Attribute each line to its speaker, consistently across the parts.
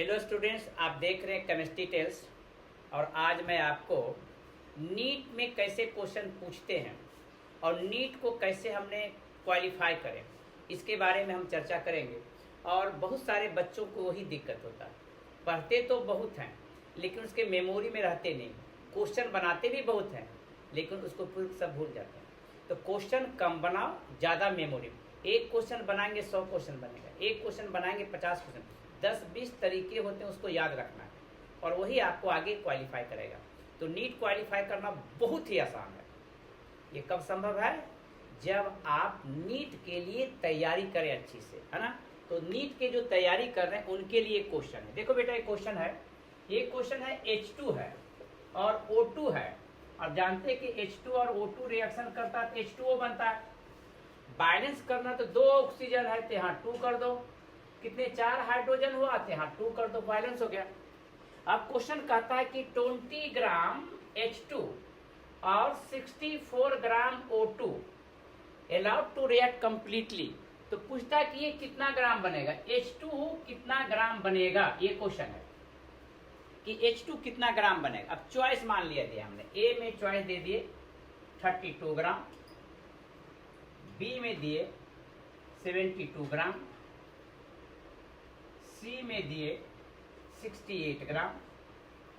Speaker 1: Hello students, आप देख रहे हैं केमिस्ट्री टेल्स। और आज मैं आपको नीट में कैसे क्वेश्चन पूछते हैं और नीट को कैसे हमने क्वालिफाई करें, इसके बारे में हम चर्चा करेंगे। और बहुत सारे बच्चों को वही दिक्कत होता है, पढ़ते तो बहुत हैं लेकिन उसके मेमोरी में रहते नहीं। क्वेश्चन बनाते भी बहुत हैं लेकिन उसको फिर सब भूल जाते हैं। तो क्वेश्चन कम बनाओ, ज़्यादा मेमोरी में। एक क्वेश्चन बनाएंगे 100 क्वेश्चन बनेगा, एक क्वेश्चन बनाएंगे 50 क्वेश्चन। 10-20 तरीके होते हैं, उसको याद रखना है और वही आपको आगे क्वालिफाई करेगा। तो नीट क्वालिफाई करना बहुत ही आसान है। ये कब संभव है? जब आप नीट के लिए तैयारी करें अच्छी से, है ना। तो नीट के जो तैयारी कर रहे हैं उनके लिए क्वेश्चन है। देखो बेटा, ये क्वेश्चन है, ये क्वेश्चन है H2 है और O2 है। और जानते हैं कि H2 और O2 रिएक्शन करता है तो H2O बनता है। बैलेंस करना तो 2 ऑक्सीजन है तो यहाँ 2 कर दो। कितने 4 हाइड्रोजन हुआ तो यहाँ 2 कर दो, बैलेंस हो गया। अब क्वेश्चन कहता है कि 20 ग्राम H2 और 64 gram O2 allowed to react completely. तो पूछता है कि ये कितना ग्राम बनेगा, H2 कितना ग्राम बनेगा, ये क्वेश्चन है कि H2 कितना ग्राम बनेगा। अब चॉइस मान लिया दिया हमने, ए में चॉइस दे दिए 32 ग्राम, बी में दिए 72 ग्राम, सी में दिए 68 ग्राम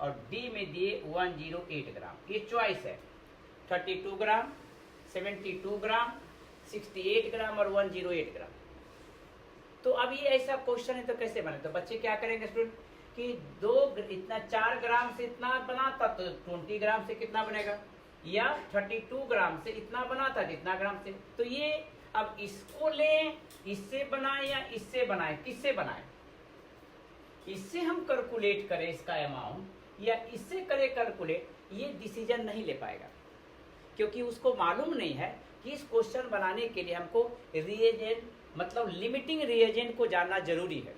Speaker 1: और डी में दिए 108 ग्राम। ये चॉइस है, 32 ग्राम, 72 ग्राम, 68 ग्राम और 108 ग्राम। तो अब ये ऐसा क्वेश्चन है तो कैसे बने? तो बच्चे क्या करेंगे स्टूडेंट कि इतना 4 ग्राम से इतना बना था तो 20 ग्राम से कितना बनेगा, या 32 ग्राम से इतना बना था इतना ग्राम से। तो ये अब इसको लें, इससे बनाए या इससे बनाए, किससे बनाए? इससे हम कैलकुलेट करें इसका अमाउंट या इससे करें कैलकुलेट, ये डिसीजन नहीं ले पाएगा क्योंकि उसको मालूम नहीं है कि इस क्वेश्चन बनाने के लिए हमको रिएजेंट मतलब लिमिटिंग रिएजेंट को जानना जरूरी है।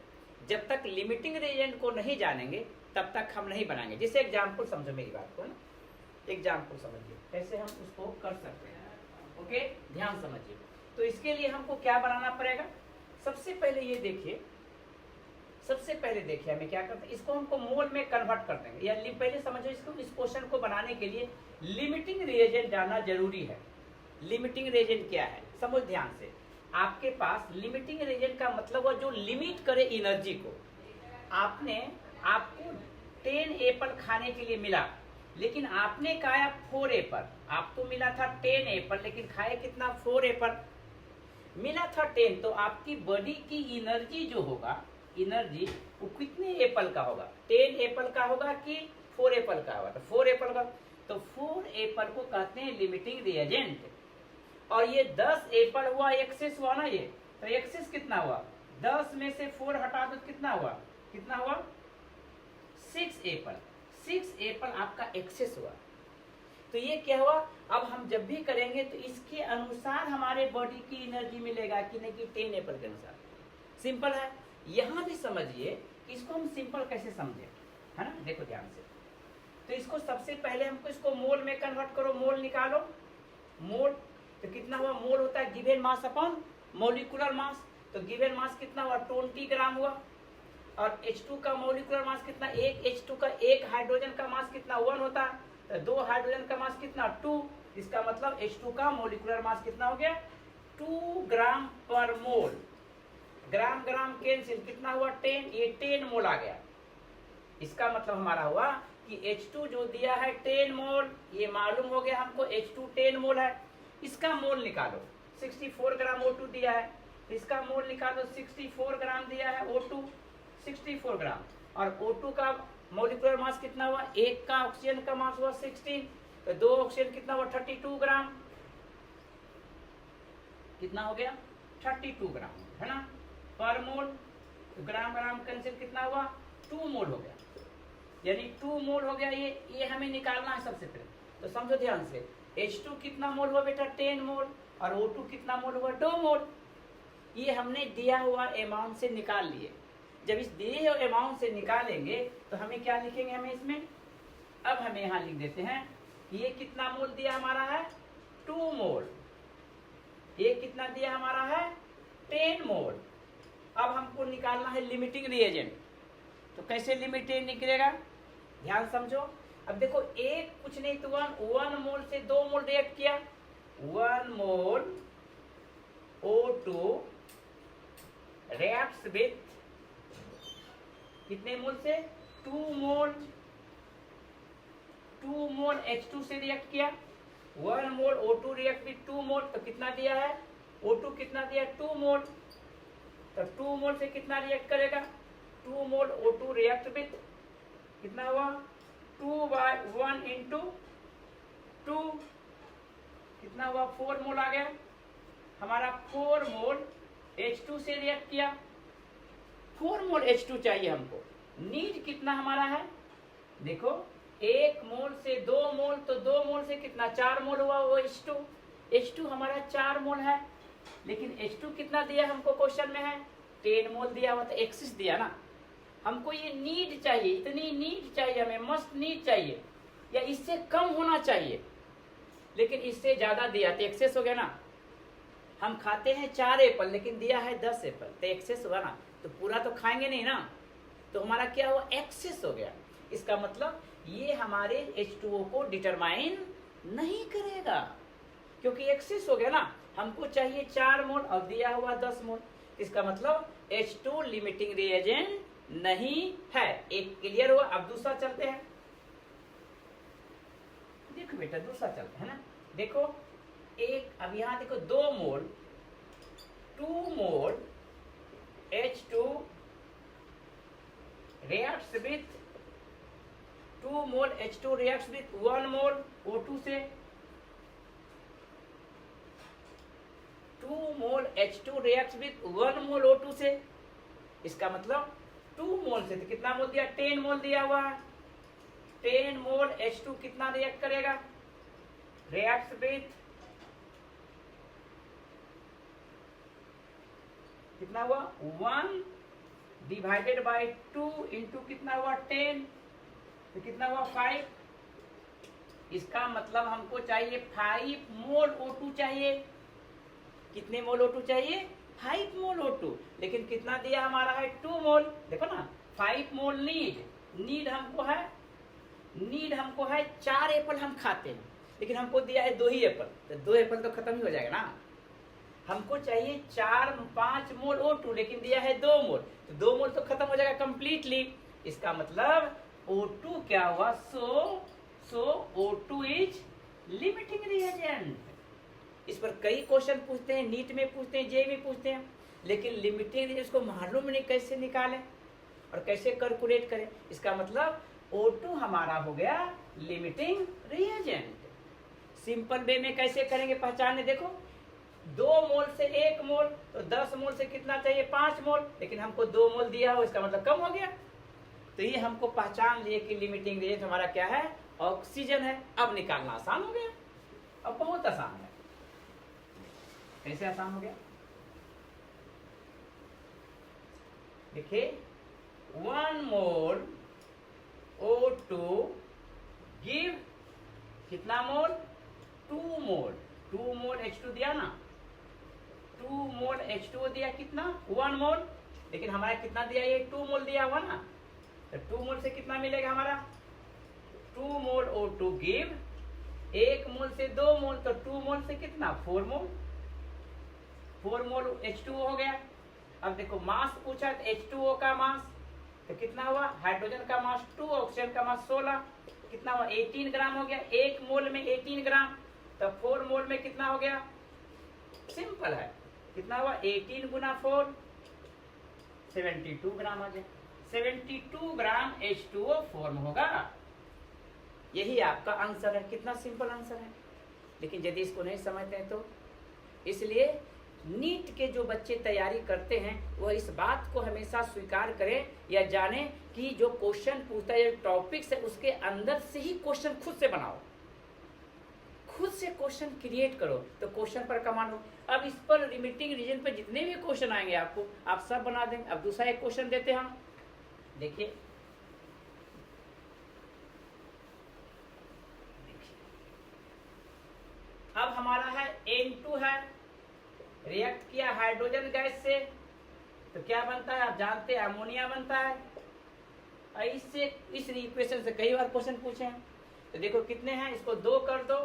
Speaker 1: जब तक लिमिटिंग रिएजेंट को नहीं जानेंगे तब तक हम नहीं बनाएंगे। जैसे एग्जाम्पल समझो मेरी बात को ना, एग्जाम्पल समझिए कैसे हम उसको कर सकते हैं। ओके, ध्यान समझिए। तो इसके लिए हमको क्या बनाना पड़ेगा? सबसे पहले ये देखिए, सबसे पहले देखिए हमें क्या करते हैं, इसको हमको मोल में कन्वर्ट कर देंगे। या पहले समझो इसको, इस क्वेश्चन को बनाने के लिए लिमिटिंग रिएजेंट जानना जरूरी है। लिमिटिंग रिएजेंट क्या है समझ ध्यान से। आपके पास लिमिटिंग रिएजेंट का मतलब है जो लिमिट करे एनर्जी को। आपको 10 एप्पल खाने के लिए मिला लेकिन आपने खाया 4 एप्पल। आपको मिला था 10 एप्पल लेकिन खाए कितना, 4 एप्पल। मिला था 10, तो आपकी बॉडी की एनर्जी जो होगा, एनर्जी वो कितने एप्पल का होगा, 10 एप्पल का होगा कि 4 एप्पल का होगा? तो 4 एप्पल का। तो 4 एप्पल को कहते हैं लिमिटिंग रिएजेंट। और ये 10 एप्पल हुआ, एक्सेस हुआ ना ये। तो एक्सेस कितना हुआ, 10 में से 4 हटा दो कितना हुआ, कितना हुआ 6 एप्पल। 6 एप्पल आपका एक्सेस हुआ। तो ये क्या हुआ, अब हम जब भी करेंगे तो इसके अनुसार हमारे बॉडी की एनर्जी मिलेगा कि नहीं, कि 10 एप्पल के अनुसार। सिंपल है। यहां भी समझिए इसको हम सिंपल कैसे समझे, है ना। देखो ध्यान से, तो इसको सबसे पहले हमको इसको मोल में कन्वर्ट करो। मोल निकालो, मोल तो कितना हुआ, मोल होता है given mass upon molecular mass. तो गिवन मास कितना हुआ, 20 ग्राम हुआ। और H2 का मॉलिक्यूलर मास कितना, एक H2 का, एक हाइड्रोजन का मास कितना 1 होता है, तो 2 हाइड्रोजन का मास कितना 2। इसका मतलब H2 का मॉलिक्यूलर मास कितना हो गया, 2 ग्राम पर मोल। ग्राम ग्राम कैंसिल, कितना हुआ 10, ये 10 मोल आ गया। इसका मतलब हमारा हुआ कि H2 जो दिया है 10 मोल, ये मालूम हो गया हमको H2 10 मोल है। इसका मोल निकालो, 64 ग्राम O2 दिया है, इसका मोल निकालो, 64 ग्राम दिया है O2, 64 ग्राम। और O2 का मॉलिक्यूलर मास कितना हुआ, एक का ऑक्सीजन का मास हुआ 16, तो 2 ऑक्सीजन कितना हुआ 32 ग्राम। कितना हो गया 32 ग्राम, है ना, पर मोल। तो ग्राम ग्राम कैंसिल, कितना हुआ 2 मोल हो गया, यानी 2 मोल हो गया। ये हमें निकालना है सबसे पहले। तो समझो ध्यान से, H2 कितना मोल हुआ बेटा 10 मोल, और O2 कितना मोल हुआ 2 मोल। ये हमने दिया हुआ अमाउंट से निकाल लिए। जब इस दिए हुए अमाउंट से निकालेंगे तो हमें क्या लिखेंगे, हमें इसमें, अब हमें यहाँ लिख देते हैं कि ये कितना मोल दिया हमारा है 2 मोल, ये कितना दिया हमारा है 10 मोल। अब हमको निकालना है लिमिटिंग रिएजेंट। तो कैसे लिमिट ए निकलेगा, ध्यान समझो। अब देखो एक कुछ नहीं तो 1 मोल से 2 मोल रिएक्ट किया, 1 मोल O2 reacts with कितने मोल से 2 मोल, 2 मोल H2 से रिएक्ट किया, 1 मोल O2 रिएक्ट विथ 2 मोल, तो कितना दिया है O2 कितना दिया 2 मोल, तो 2 मोल से कितना रिएक्ट करेगा 2 मोल O2 रिएक्ट विथ कितना हुआ 2/1 इंटू 2 कितना हुआ 4 मोल आ गया हमारा। 4 मोल H2 से रिएक्ट किया, 4 मोल H2 चाहिए हमको। नीड कितना हमारा है, देखो 1 मोल से 2 मोल, तो 2 मोल से कितना 4 मोल हुआ वो H2, H2 हमारा 4 मोल है, लेकिन H2 कितना दिया हमको क्वेश्चन में है 10 मोल दिया हुआ, तो एक्सिस दिया ना। हमको ये नीड चाहिए, इतनी नीड चाहिए हमें, मस्ट नीड चाहिए, या इससे कम होना चाहिए, लेकिन इससे ज्यादा दिया तो एक्सेस हो गया ना। हम खाते हैं 4 एप्पल लेकिन दिया है 10 एप्पल, तो एक्सेस हुआ ना, तो पूरा तो खाएंगे नहीं ना, तो हमारा क्या हुआ एक्सेस हो गया। इसका मतलब ये हमारे H2O को डिटरमाइन नहीं करेगा, क्योंकि एक्सेस हो गया ना। हमको चाहिए 4 मोल और दिया हुआ 10 मोल, इसका मतलब H2 लिमिटिंग रिएजेंट नहीं है। एक क्लियर हुआ। अब दूसरा चलते हैं, देखो बेटा दूसरा चलते हैं ना। देखो एक, अब यहां देखो 2 मोल 2 मोल H2 reacts with 2 mole H2 reacts with 1 mole O2 से, 2 मोल H2 reacts with 1 mole O2 से, इसका मतलब 2 मोल से तो कितना मोल दिया 10 मोल दिया हुआ है, 10 मोल H2 कितना रिएक्ट करेगा, reacts with कितना हुआ 1 डिवाइडेड बाय 2 इंटू कितना हुआ 10, तो कितना हुआ 5। इसका मतलब हमको चाहिए 5 मोल O2 चाहिए। कितने मोल O2 चाहिए 5 मोल O2, लेकिन कितना दिया हमारा है 2 मोल। देखो ना 5 मोल नीड हमको है 4 एप्पल हम खाते हैं, लेकिन हमको दिया है 2 ही एप्पल, तो 2 एप्पल तो खत्म ही हो जाएगा ना। हमको चाहिए 4-5 मोल O2, लेकिन दिया है 2 मोल, तो 2 मोल तो खत्म हो जाएगा कंप्लीटली। इसका मतलब O2 क्या हुआ, सो O2 इज लिमिटिंग रिएजेंट। इस पर कई क्वेश्चन पूछते हैं, नीट में पूछते हैं, जे में पूछते हैं, लेकिन लिमिटिंग रिएजेंट को मालूम नहीं कैसे निकालें और कैसे कैलकुलेट करें। इसका मतलब O2 हमारा हो गया लिमिटिंग रिएजेंट। सिंपल वे में कैसे करेंगे पहचाने, देखो 2 मोल से 1 मोल, तो 10 मोल से कितना चाहिए 5 मोल, लेकिन हमको 2 मोल दिया हो, इसका मतलब कम हो गया। तो ये हमको पहचान लिए कि लिमिटिंग रिएजेंट हमारा क्या है, ऑक्सीजन है। अब निकालना आसान हो गया, अब बहुत आसान है। कैसे आसान हो गया, देखिए 1 मोल O2 गिव कितना मोल 2 मोल, 2 मोल H2 दिया ना, 2 मोल H2O दिया कितना 1 मोल, लेकिन हमारा कितना दिया ये 2 मोल दिया हुआ ना, तो 2 मोल से कितना मिलेगा हमारा 2 मोल O2 गिव 1 मोल से 2 मोल, तो 2 मोल से कितना 4 मोल, 4 मोल H2O हो गया। अब देखो मास पूछा तो H2O का मास तो कितना हुआ, हाइड्रोजन का मास 2, ऑक्सीजन का मास 16, कितना हुआ 18 ग्राम हो गया। 1 मोल में 18 ग्राम, तो 4 मोल में कितना हो गया, सिंपल है, कितना हुआ 18 गुना 4 72 ग्राम आ गया। 72 ग्राम H2O फॉर्म होगा। यही आपका आंसर है। कितना सिंपल आंसर है, लेकिन यदि इसको नहीं समझते हैं तो, इसलिए नीट के जो बच्चे तैयारी करते हैं वह इस बात को हमेशा स्वीकार करें या जाने कि जो क्वेश्चन पूछता है, जो टॉपिक्स है, उसके अंदर से ही क्वेश्चन खुद से बनाओ, खुद से क्वेश्चन क्रिएट करो, तो क्वेश्चन पर कमांड हो। अब इस पर लिमिटिंग रीजन पर जितने भी क्वेश्चन आएंगे आपको, आप सब बना देंगे। अब दूसरा एक क्वेश्चन देते हैं हम, देखिए अब हमारा है N2 है, रिएक्ट किया हाइड्रोजन गैस से, तो क्या बनता है आप जानते हैं, अमोनिया बनता है। इससे इस इक्वेशन से कई बार क्वेश्चन पूछे हैं। तो देखो कितने हैं, इसको 2 कर दो,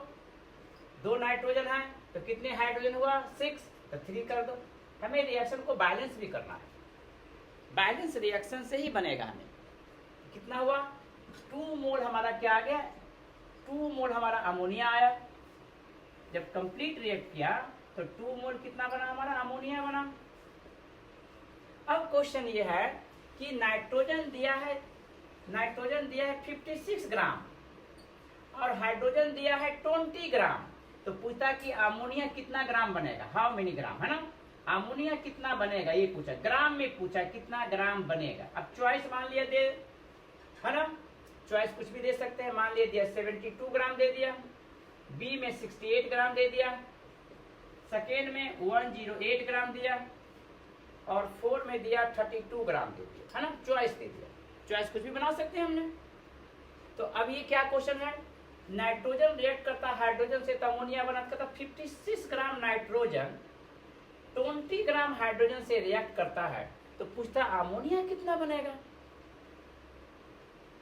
Speaker 1: 2 नाइट्रोजन है तो कितने हाइड्रोजन हुआ 6, तो 3 कर दो। हमें रिएक्शन को बैलेंस भी करना है, बैलेंस रिएक्शन से ही बनेगा। हमें कितना हुआ 2 मोल हमारा क्या आ गया, 2 मोल हमारा अमोनिया आया। जब कंप्लीट रिएक्ट किया तो 2 मोल कितना बना हमारा अमोनिया बना। अब क्वेश्चन ये है कि नाइट्रोजन दिया है 56 ग्राम और हाइड्रोजन दिया है 20 ग्राम। तो पूछता कि अमोनिया कितना ग्राम बनेगा, हाउ मेनी ग्राम, है ना। अमोनिया कितना बनेगा ये पूछा, ग्राम में पूछा कितना ग्राम बनेगा। अब चॉइस मान लिया दे, है ना, चॉइस कुछ भी दे सकते हैं। मान लिया दिया 72 ग्राम दे दिया, बी में 68 ग्राम दे दिया, सेकेंड में 108 ग्राम दिया और 4 में दिया 32 ग्राम दे दिया, है ना। चॉइस दे दिया, चॉइस कुछ भी बना सकते हैं हमने। तो अब ये क्या क्वेश्चन है, नाइट्रोजन रिएक्ट करता हाइड्रोजन से तो अमोनिया बना करता 56 ग्राम नाइट्रोजन 20 ग्राम हाइड्रोजन से रिएक्ट करता है, तो पूछता अमोनिया कितना बनेगा।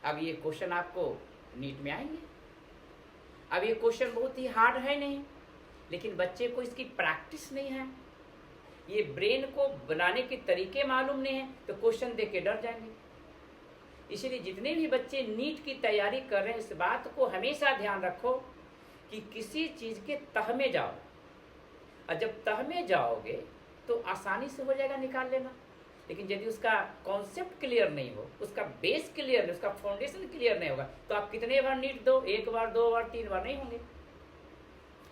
Speaker 1: अब ये क्वेश्चन आपको नीट में आएंगे। अब ये क्वेश्चन बहुत ही हार्ड है नहीं, लेकिन बच्चे को इसकी प्रैक्टिस नहीं है, ये ब्रेन को बनाने के तरीके मालूम नहीं है, तो क्वेश्चन देख के डर जाएंगे। इसलिए जितने भी बच्चे नीट की तैयारी कर रहे हैं इस बात को हमेशा ध्यान रखो कि किसी चीज के तह में जाओ, और जब तह में जाओगे तो आसानी से हो जाएगा निकाल लेना। लेकिन यदि उसका कॉन्सेप्ट क्लियर नहीं हो, उसका बेस क्लियर नहीं, उसका फाउंडेशन क्लियर नहीं होगा, तो आप कितने बार नीट दो, 1 बार 2 बार 3 बार नहीं होंगे।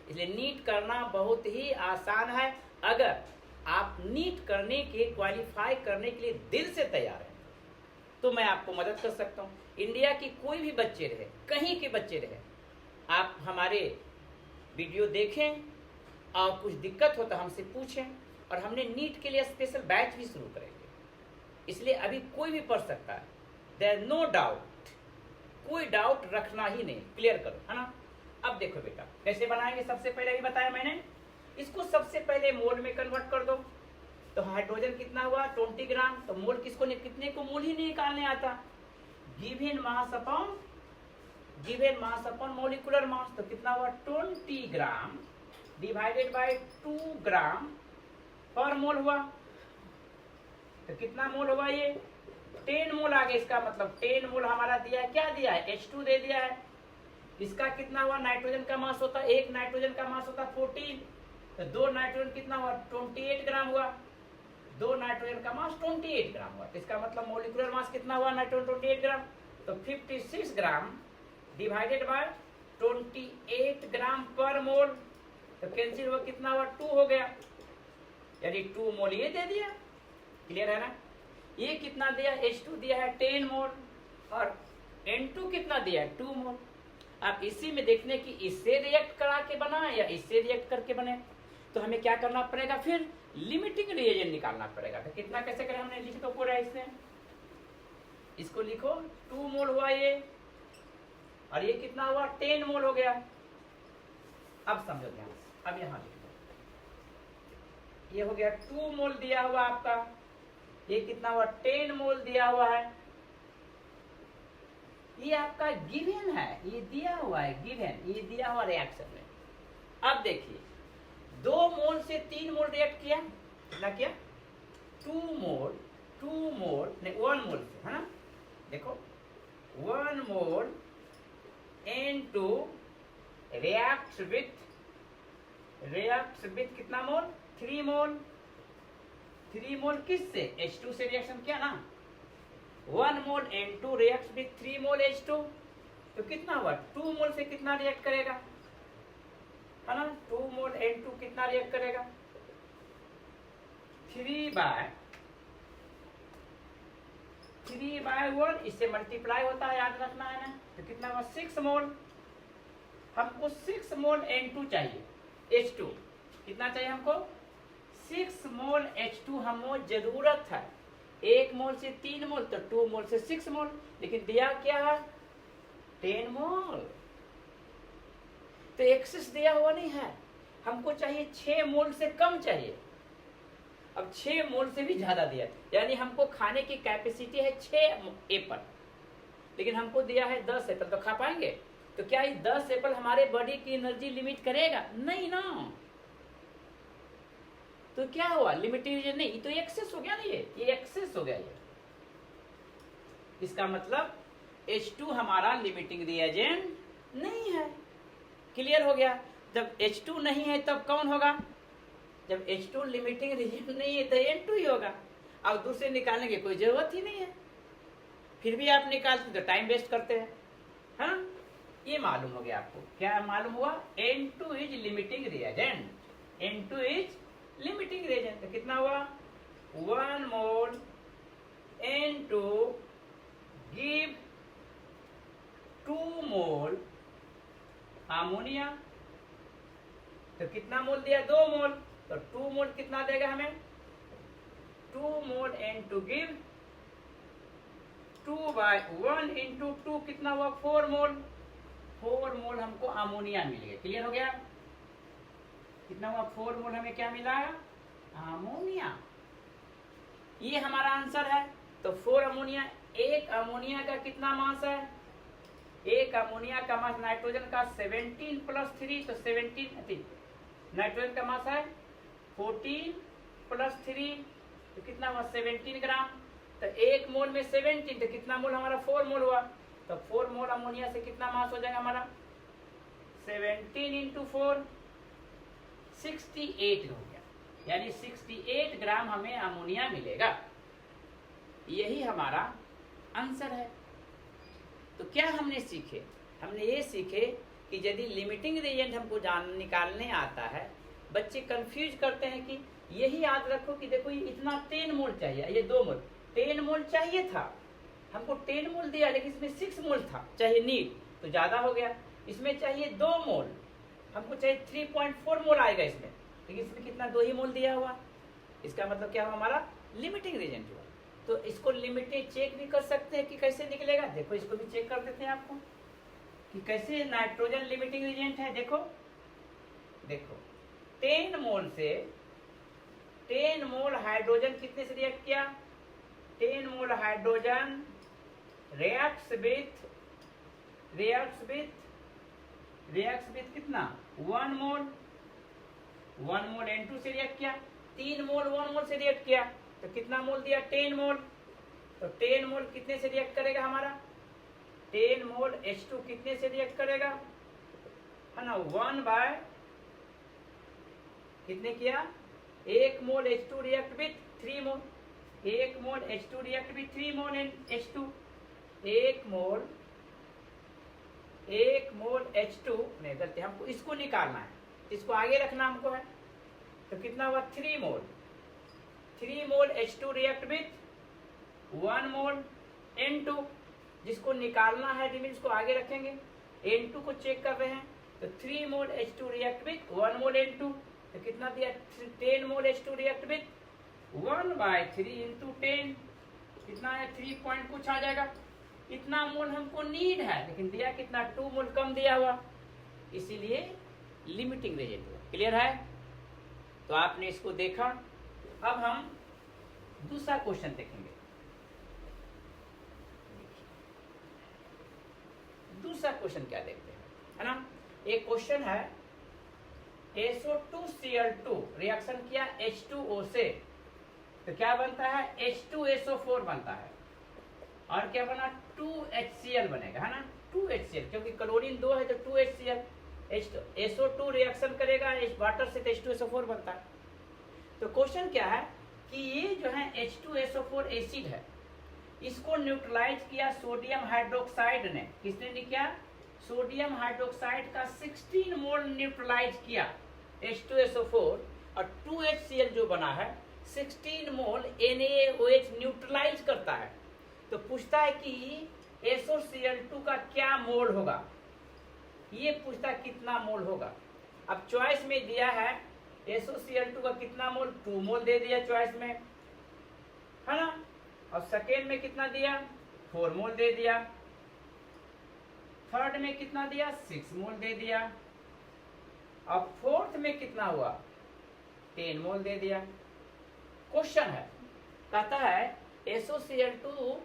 Speaker 1: इसलिए नीट करना बहुत ही आसान है, अगर आप नीट करने के क्वालिफाई करने के लिए दिल से तैयार हैं तो मैं आपको मदद कर सकता हूँ। इंडिया की कोई भी बच्चे रहे, कहीं के बच्चे रहे, आप हमारे वीडियो देखें और कुछ दिक्कत हो तो हमसे पूछें, और हमने नीट के लिए स्पेशल बैच भी शुरू करेंगे। इसलिए अभी कोई भी पढ़ सकता है, देयर नो डाउट, कोई डाउट रखना ही नहीं, क्लियर करो, है ना। अब देखो बेटा कैसे बनाएंगे, सबसे पहले भी बताया मैंने, इसको सबसे पहले मोल में कन्वर्ट कर दो। तो हाइड्रोजन कितना हुआ 20 ग्राम, तो मोल किसको कितने को मोल ही नहीं निकालने आता, given mass upon molecular mass. तो कितना हुआ 20 ग्राम डिवाइडेड बाय 2 ग्राम पर मोल हुआ। तो कितना मोल हुआ, ये 10 मोल आ गया। इसका मतलब 10 मोल हमारा दिया है, क्या दिया है, H2 दे दिया है। इसका कितना हुआ, नाइट्रोजन का मास होता है, एक नाइट्रोजन का मास होता है 14, तो 2 नाइट्रोजन कितना हुआ 28 ग्राम हुआ, 2 नाइट्रोजन का मास 28 ग्राम हुआ। तो इसका मतलब मोलिकुलर मास कितना हुआ नाइट्रोजन 28 ग्राम। तो 56 ग्राम डिवाइडेड बाय 28 ग्राम पर मोल, तो कैंसिल हुआ, कितना हुआ 2 हो गया, यानी 2 मोल ये दे दिया। क्लियर है ना। ये कितना दिया, H2 दिया है 10 मोल और N2 कितना दिया है 2 मोल। अब इसी में देखने की इससे रिएक्ट करा के बना या इससे रिएक्ट करके बने, तो हमें क्या करना पड़ेगा, फिर लिमिटिंग रिएजेंट निकालना पड़ेगा। तो कितना कैसे करें, हमने लिख दो पूरा, इसको लिखो 2 मोल हुआ ये, और ये कितना हुआ 10 मोल हो गया। अब समझो ध्यान से, अब यहां लिख दो, ये हो गया 2 मोल दिया हुआ आपका, ये कितना हुआ 10 मोल दिया हुआ है। ये आपका गिवन है, ये दिया हुआ है गिवन, ये दिया हुआ रिएक्शन में। अब देखिए 2 मोल से 3 मोल रिएक्ट किया, कितना किया 2 मोल नहीं 1 मोल से, है ना। देखो 1 मोल N2 reacts with कितना मोल 3 मोल। 3 मोल किससे, H2 से रिएक्शन किया ना, 1 मोल N2 reacts with 3 mole H2, तो कितना हुआ 2 मोल से कितना रिएक्ट करेगा, है ना। 2 मोल N2 कितना रिएक्ट करेगा 3/1, इससे मल्टीप्लाई होता है, याद रखना है ना। तो कितना हुआ 6 मोल। हमको 6 मोल N2 चाहिए, H2 कितना चाहिए हमको 6 मोल H2 हमको जरूरत है। 1 मोल से 3 मोल, तो 2 मोल से 6 मोल, लेकिन दिया क्या है 10 मोल, तो एक्सेस दिया हुआ नहीं है, हमको चाहिए 6 मोल से कम चाहिए। अब 6 मोल से भी ज्यादा दिया, यानी हमको खाने की कैपेसिटी है 6 एप्पल, लेकिन हमको दिया है 10 एप्पल, तो खा पाएंगे? तो क्या ये 10 एप्पल हमारे बॉडी की एनर्जी लिमिट करेगा? नहीं ना। तो क्या हुआ? लिमिटेशन नहीं, तो एक्सेस हो गया ना, ये एक्सेस हो गया। ये इसका मतलब H2 हमारा लिमिटिंग रिएजेंट नहीं है। क्लियर हो गया? जब H2 नहीं है तब कौन होगा? जब H2 लिमिटिंग रिएजेंट नहीं है तो N2 ही होगा। अब दूसरे निकालने की कोई जरूरत ही नहीं है, फिर भी आप निकालते तो टाइम वेस्ट करते हैं। हाँ, ये मालूम हो गया आपको। क्या मालूम हुआ? N2 is limiting reagent. N2 is limiting reagent. तो कितना हुआ? 1 मोल N2 गिव 2 मोल अमोनिया। तो कितना मोल दिया? 2 मोल। तो 2 मोल कितना देगा हमें? 2 मोल N2 गिव 2/1 इंटू 2 कितना हुआ? 4 मोल। 4 मोल हमको अमोनिया मिल गया। क्लियर हो गया? कितना हुआ? 4 मोल हमें क्या मिला? अमोनिया। ये हमारा आंसर है। तो 4 अमोनिया। एक अमोनिया का कितना मास है? एक अमोनिया का मास नाइट्रोजन का 17 प्लस 3, तो 17। नाइट्रोजन का मास है 14 प्लस 3, तो कितना हुआ? 17 ग्राम। तो एक मोल में 17, तो कितना मोल हमारा? 4 मोल हुआ। तो 4 मोल अमोनिया से कितना मास हो जाएगा हमारा? 17 इंटू 4 68 हो गया, यानी 68 ग्राम हमें अमोनिया मिलेगा। यही हमारा आंसर है। तो क्या हमने सीखे? हमने ये सीखे कि यदि लिमिटिंग रिएजेंट हमको निकालने आता है, बच्चे कंफ्यूज करते हैं कि यही याद रखो कि देखो ये इतना 10 मोल चाहिए, ये 2 मोल 10 मोल चाहिए था, हमको 10 मोल दिया, लेकिन इसमें 6 मोल था चाहिए नीड, तो ज्यादा हो गया। इसमें चाहिए 2 मोल, हमको चाहिए 3.4 मोल आएगा इसमें, लेकिन इसमें कितना? 2 ही मोल दिया हुआ। इसका मतलब क्या हुआ? हमारा लिमिटिंग रिएजेंट हुआ। तो इसको लिमिटेड चेक भी कर सकते हैं कि कैसे निकलेगा। देखो इसको भी चेक कर देते हैं आपको कि कैसे नाइट्रोजन लिमिटिंग रिएजेंट है। देखो 10 मोल से 10 मोल हाइड्रोजन कितने से रिएक्ट किया? 10 मोल हाइड्रोजन रिएक्ट्स विथ कितना? 1 मोल। 1 मोल N2 से रिएक्ट किया। 3 मोल 1 मोल से रिएक्ट किया, तो कितना मोल दिया? 10 मोल। तो 10 मोल कितने से रिएक्ट करेगा हमारा? 10 मोल H2 कितने से रिएक्ट करेगा? है ना, 1 बाय कितने किया? 1 मोल H2 react with 3 mole. 1 mole H2 react with 3 mole H2। 1 mole H2 नहीं, गलती, हमको इसको निकालना है, इसको आगे रखना हमको है। तो कितना हुआ? 3 मोल। 3 मोल H2 react with 1 mole N2, जिसको निकालना है लिमिट, इसको आगे रखेंगे। N2 को चेक कर रहे हैं, तो 3 मोल H2 react with 1 mole N2, तो कितना दिया? 10 मोल H2 रिएक्ट विथ 1/3 इंटू 10, कितना है? 3 पॉइंट कुछ आ जाएगा। इतना मोल हमको नीड है, लेकिन दिया कितना? 2 मोल कम दिया हुआ, इसीलिए लिमिटिंग रिएजेंट हुआ। क्लियर है? तो आपने इसको देखा। अब हम दूसरा क्वेश्चन देखेंगे। दूसरा क्वेश्चन क्या देखते हैं, है ना? एक क्वेश्चन है, SO2Cl2 रिएक्शन किया H2O से, तो क्या बनता है? H2SO4 बनता है, और क्या बना? 2HCl बनेगा, है ना? 2HCl, क्योंकि क्लोरीन 2 है तो 2HCl। SO2 रिएक्शन करेगा वाटर से, तो H2SO4 बनता है। तो क्वेश्चन क्या है कि ये जो है H2SO4 एसिड है, इसको न्यूट्रलाइज किया सोडियम हाइड्रोक्साइड ने। किसने किया? सोडियम हाइड्रोक्साइड का 16 मोल न्यूट्रलाइज किया H2SO4, और 2HCl जो बना है 16 मोल NaOH न्यूट्रलाइज करता है। तो पूछता है कि SOCl2 का क्या मोल होगा, ये पूछता है कितना मोल होगा। अब चॉइस में दिया है SOCl2 का कितना मोल? 2 मोल दे दिया चॉइस में, है ना? और सेकेंड में कितना दिया? 4 मोल दे दिया। थर्ड में कितना दिया? 6 मोल दे दिया। अब फोर्थ में कितना हुआ? 10 मोल दे दिया। क्वेश्चन है, कहता है SOCl2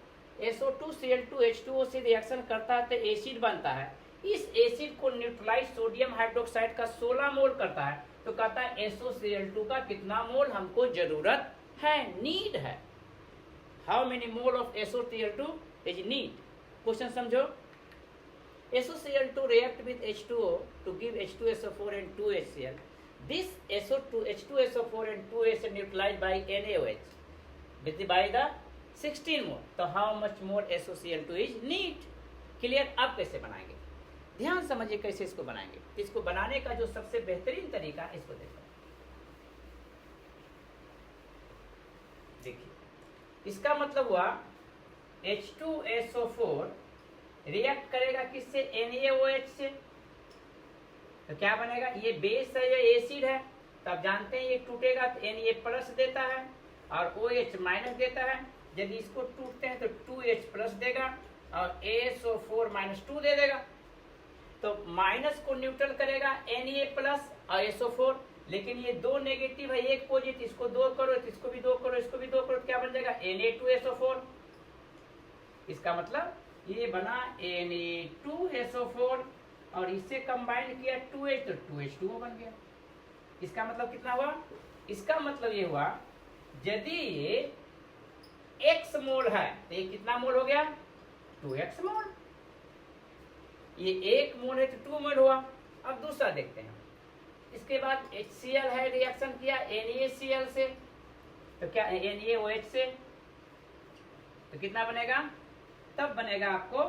Speaker 1: SO2Cl2H2O से रिएक्शन करता है तो एसिड बनता है। इस एसिड को न्यूट्रलाइज सोडियम हाइड्रोक्साइड का 16 मोल करता है। तो कहता है SOCl2 का कितना मोल हमको जरूरत है, नीड है। How many mole of SOCl2 is need. Question समझो। SOCl2 react with H2O to give H2SO4 and 2HCl. This H2SO4 and 2HCl neutralized by NaOH by the 16 mole. तो how much more SOCl2 is need? Clear. अब कैसे बनाएंगे, ध्यान समझिए कैसे इसको बनाएंगे। इसको बनाने का जो सबसे बेहतरीन तरीका इसको देखो। देखिए, इसका मतलब हुआ H2SO4 रिएक्ट करेगा किससे, NaOH से। तो क्या बनेगा, ये बेस है या एसिड है, तो आप जानते हैं ये टूटेगा तो Na प्लस देता है और OH माइनस देता है। यदि इसको टूटते हैं तो 2H प्लस देगा और ASO4 माइनस 2 दे देगा। तो माइनस को न्यूट्रल करेगा Na प्लस और SO4, लेकिन ये दो नेगेटिव है, एक पॉजिटिव, इसको दो करो, इसको भी दो करो, इसको भी दो करो, तो क्या बन जाएगा Na2SO4। इसका मतलब ये बना Na2SO4 और इससे कंबाइन किया 2H तो 2H2O बन गया। इसका मतलब कितना हुआ, इसका मतलब ये हुआ यदि ये X मोल है तो ये कितना मोल हो गया, 2X मोल। ये 1 मोल है तो 2 मोल हुआ। अब दूसरा देखते हैं। इसके बाद HCl है, रिएक्शन किया NaCl से, तो क्या NaOH से, तो कितना बनेगा, तब बनेगा आपको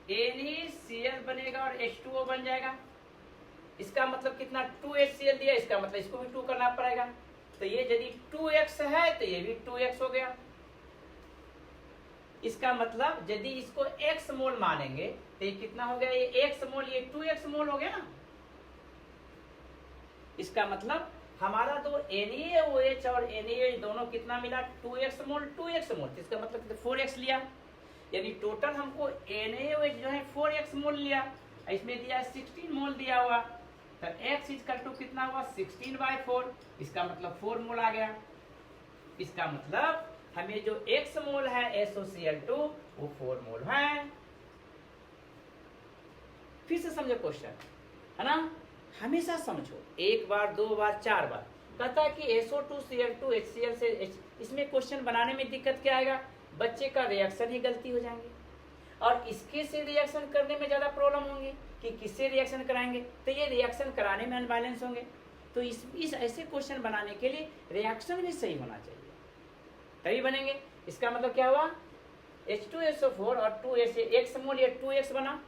Speaker 1: NaCl बनेगा और H2O बन जाएगा। इसका मतलब कितना, 2HCl दिया, इसका मतलब इसको भी 2 करना पड़ेगा। तो ये यदि 2x है तो ये भी 2x हो गया। इसका मतलब यदि इसको x मोल मानेंगे तो ये कितना हो गया, ये x मोल, ये 2x मोल हो गया ना। इसका मतलब हमारा तो NaOH और NaOH दोनों कितना मिला, 2x मोल 2x मोल। इसका मतलब 4x लिया, यानी टोटल हमको NaOH जो है 4x मोल लिया। इसमें दिया 16 मोल दिया हुआ, तो x इक्वल टू कितना हुआ, 16/4। इसका मतलब 4 मोल आ गया। इसका मतलब हमें जो x मोल है SOCl2 वो 4 मोल है। फिर से समझो क्वेश्चन, है ना, हमेशा समझो, एक बार, 2 बार, 4 बार। कहता है कि SO2Cl2 HCl से इसमें क्वेश्चन बनाने में दिक्कत क्या आएगा, बच्चे का रिएक्शन ही गलती हो जाएंगे और इसके से रिएक्शन करने में ज्यादा प्रॉब्लम होंगी कि किससे रिएक्शन कराएंगे, तो ये रिएक्शन कराने में अनबैलेंस होंगे। तो इस ऐसे क्वेश्चन बनाने के लिए रिएक्शन भी सही होना चाहिए, तभी बनेंगे। इसका मतलब क्या हुआ, H2SO4 और 2H, x मोल या 2x बना,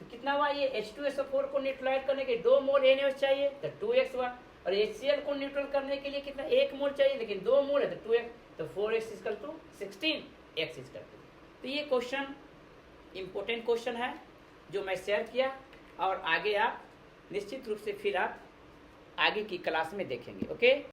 Speaker 1: तो कितना हुआ, ये H2SO4 को न्यूट्रलाइज करने के 2 मोल NaOH चाहिए तो 2x हुआ, और HCl को न्यूट्रल करने के लिए कितना, 1 मोल चाहिए, लेकिन 2 मोल है तो 2x, तो 4x equal to 16, x equal to. तो ये क्वेश्चन इंपॉर्टेंट क्वेश्चन है जो मैं शेयर किया, और आगे आप निश्चित रूप से फिर आप आगे की क्लास में देखेंगे। ओके।